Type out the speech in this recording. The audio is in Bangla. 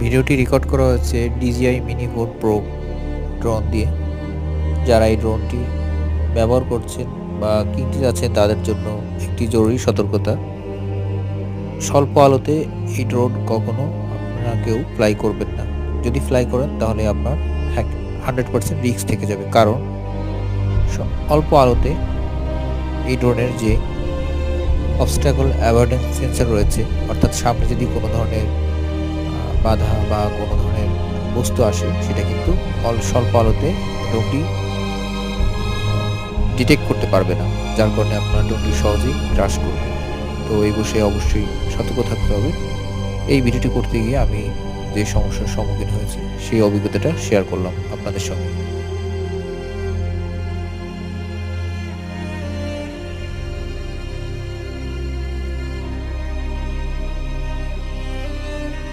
ভিডিওটি রেকর্ড করা হয়েছে DJI Mini 4 Pro ড্রোন দিয়ে। যারা এই ড্রোনটি ব্যবহার করছেন বা কিনতে যাচ্ছেন তাদের জন্য একটি জরুরি সতর্কতা। স্বল্প আলোতে এই ড্রোন কখনো আপনারা কেউ ফ্লাই করবেন না। যদি ফ্লাই করেন তাহলে আপনার 100% রিস্ক থেকে যাবে। কারণ অল্প আলোতে এই ড্রোনের যে অবস্ট্যাকল অ্যাভয়েডেন্স সেন্সর রয়েছে, অর্থাৎ সামনে যদি কোনো ধরনের বাধা বা কোনো ধরনের বস্তু আসে সেটা কিন্তু স্বল্প আলোতে ড্রোনটি ডিটেক্ট করতে পারবে না, যার কারণে আপনার ড্রোনটি সহজেই ক্র্যাশ করবে। তো এই বিষয়ে অবশ্যই সতর্ক থাকতে হবে। এই ভিডিওটি করতে গিয়ে আমি যে সমস্যার সম্মুখীন হয়েছি সেই অভিজ্ঞতাটা শেয়ার করলাম আপনাদের সঙ্গে।